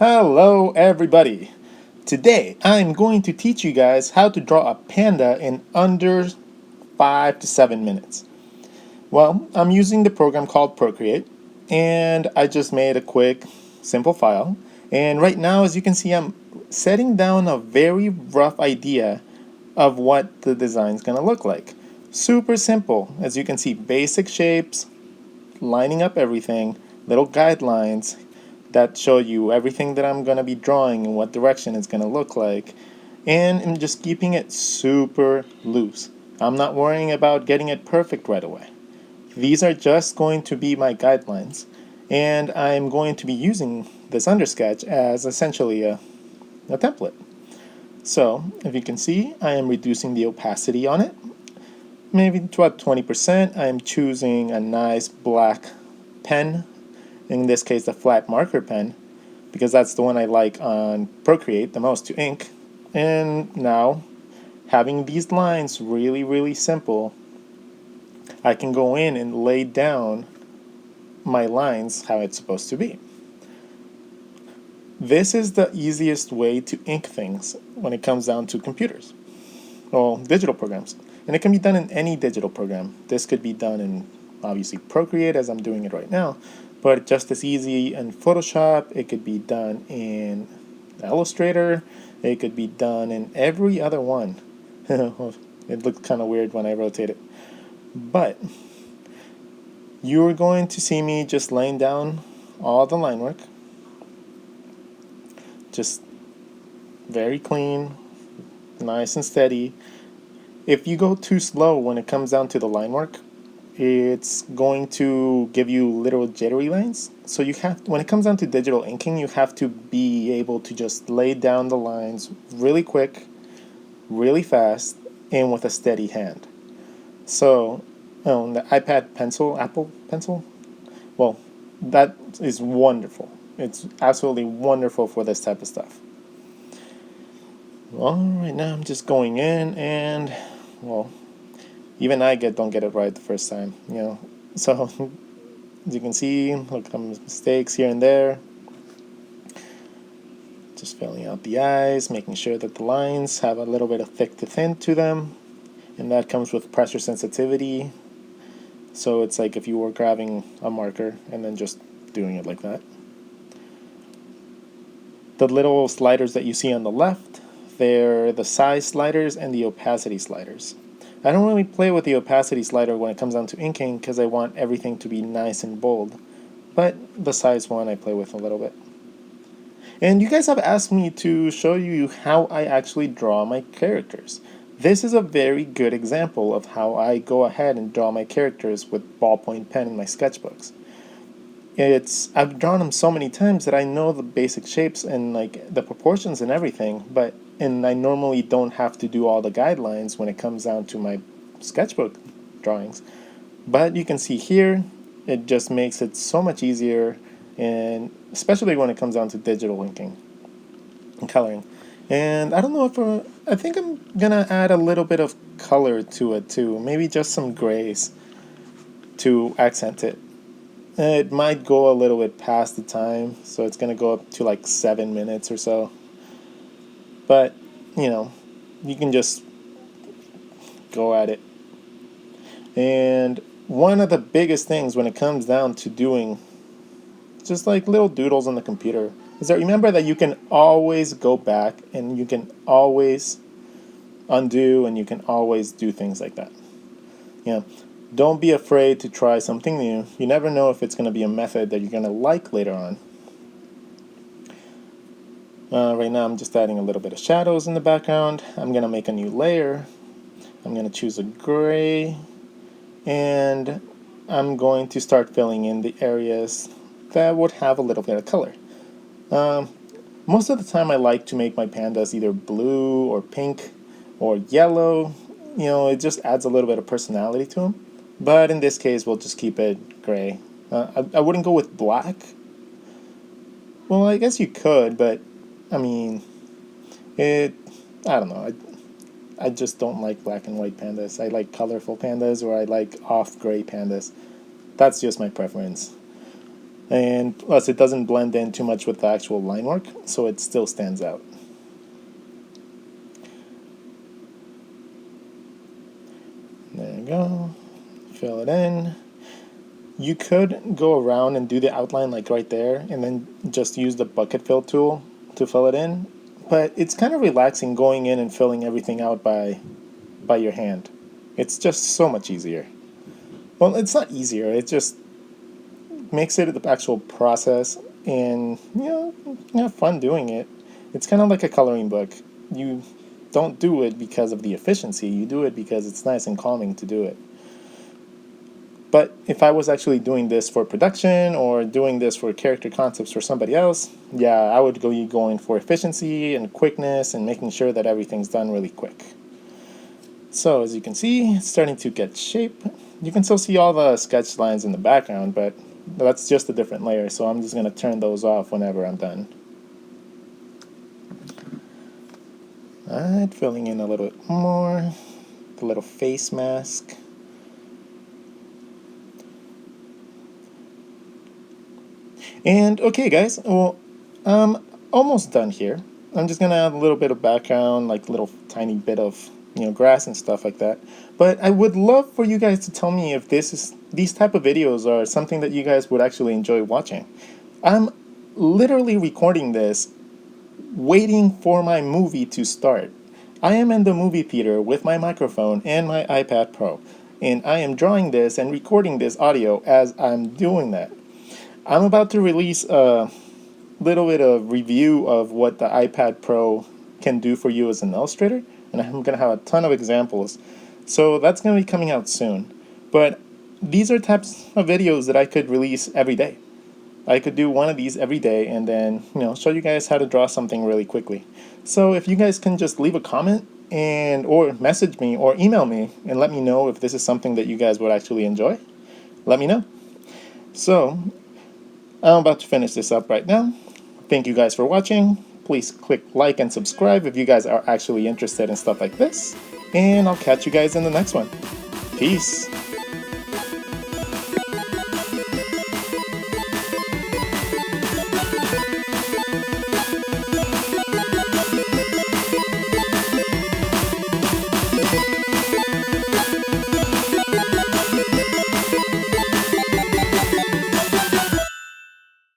Hello everybody! Today I'm going to teach you guys how to draw a panda in under 5 to 7 minutes. Well, I'm using the program called Procreate and I just made a quick simple file, and right now as you can see I'm setting down a very rough idea of what the design is going to look like. Super simple. As you can see, basic shapes, lining up everything, little guidelines that show you everything that I'm going to be drawing and what direction it's going to look like, and I'm just keeping it super loose. I'm not worrying about getting it perfect right away. These are just going to be my guidelines, and I'm going to be using this undersketch as essentially a template. So, if you can see, I am reducing the opacity on it, maybe to about 20%. I am choosing a nice black pen, in this case the flat marker pen, because that's the one I like on Procreate the most to ink. And now, having these lines really simple, I can go in and lay down my lines how it's supposed to be. This is the easiest way to ink things when it comes down to computers, well, digital programs. And it can be done in any digital program. This could be done in, obviously, Procreate as I'm doing it right now, but just as easy in Photoshop. It could be done in Illustrator. It could be done in every other one. It looks kind of weird when I rotate it. But you're going to see me just laying down all the line work. Just very clean, nice and steady. If you go too slow when it comes down to the line work, it's going to give you little jittery lines. So you have, when it comes down to digital inking, you have to be able to just lay down the lines really quick, really fast, and with a steady hand. So the iPad pencil, Apple pencil, well, that is wonderful. It's absolutely wonderful for this type of stuff. Well, right now I'm just going in and, well, even I don't get it right the first time, So, as you can see, look, some mistakes here and there. Just filling out the eyes, making sure that the lines have a little bit of thick to thin to them. And that comes with pressure sensitivity. So it's like if you were grabbing a marker and then just doing it like that. The little sliders that you see on the left, they're the size sliders and the opacity sliders. I don't really play with the opacity slider when it comes down to inking because I want everything to be nice and bold, but the size one I play with a little bit. And you guys have asked me to show you how I actually draw my characters. This is a very good example of how I go ahead and draw my characters with ballpoint pen in my sketchbooks. I've drawn them so many times that I know the basic shapes and like the proportions and everything, and I normally don't have to do all the guidelines when it comes down to my sketchbook drawings. But you can see here, it just makes it so much easier, and especially when it comes down to digital inking and coloring. And I don't know if I think I'm gonna add a little bit of color to it too, maybe just some grays to accent it. It might go a little bit past the time, so it's going to go up to like 7 minutes or so. But, you can just go at it. And one of the biggest things when it comes down to doing just like little doodles on the computer is that remember that you can always go back and you can always undo and you can always do things like that. Don't be afraid to try something new. You never know if it's going to be a method that you're going to like later on. Right now I'm just adding a little bit of shadows in the background. I'm going to make a new layer. I'm going to choose a gray. And I'm going to start filling in the areas that would have a little bit of color. Most of the time I like to make my pandas either blue or pink or yellow. It just adds a little bit of personality to them. But in this case, we'll just keep it gray. I wouldn't go with black. Well, I guess you could, but I mean, I don't know. I just don't like black and white pandas. I like colorful pandas, or I like off gray pandas. That's just my preference. And plus it doesn't blend in too much with the actual line work, so it still stands out. There you go. Fill it in. You could go around and do the outline like right there and then just use the bucket fill tool to fill it in. But it's kind of relaxing going in and filling everything out by your hand. It's just so much easier. Well, it's not easier, it just makes it the actual process, and you have fun doing it. It's kind of like a coloring book. You don't do it because of the efficiency, you do it because it's nice and calming to do it. But if I was actually doing this for production or doing this for character concepts for somebody else, yeah, I would go going for efficiency and quickness and making sure that everything's done really quick. So as you can see, it's starting to get shape. You can still see all the sketch lines in the background, but that's just a different layer, so I'm just going to turn those off whenever I'm done. Alright, filling in a little bit more. The little face mask. And okay guys, well, I'm almost done here. I'm just gonna add a little bit of background, like a little tiny bit of grass and stuff like that. But I would love for you guys to tell me if these type of videos are something that you guys would actually enjoy watching. I'm literally recording this waiting for my movie to start. I am in the movie theater with my microphone and my iPad Pro, and I am drawing this and recording this audio as I'm doing that. I'm about to release a little bit of review of what the iPad Pro can do for you as an illustrator, and I'm going to have a ton of examples. So that's going to be coming out soon. But these are types of videos that I could release every day. I could do one of these every day and then, show you guys how to draw something really quickly. So if you guys can just leave a comment or message me or email me and let me know if this is something that you guys would actually enjoy, let me know. So I'm about to finish this up right now. Thank you guys for watching. Please click like and subscribe if you guys are actually interested in stuff like this. And I'll catch you guys in the next one. Peace.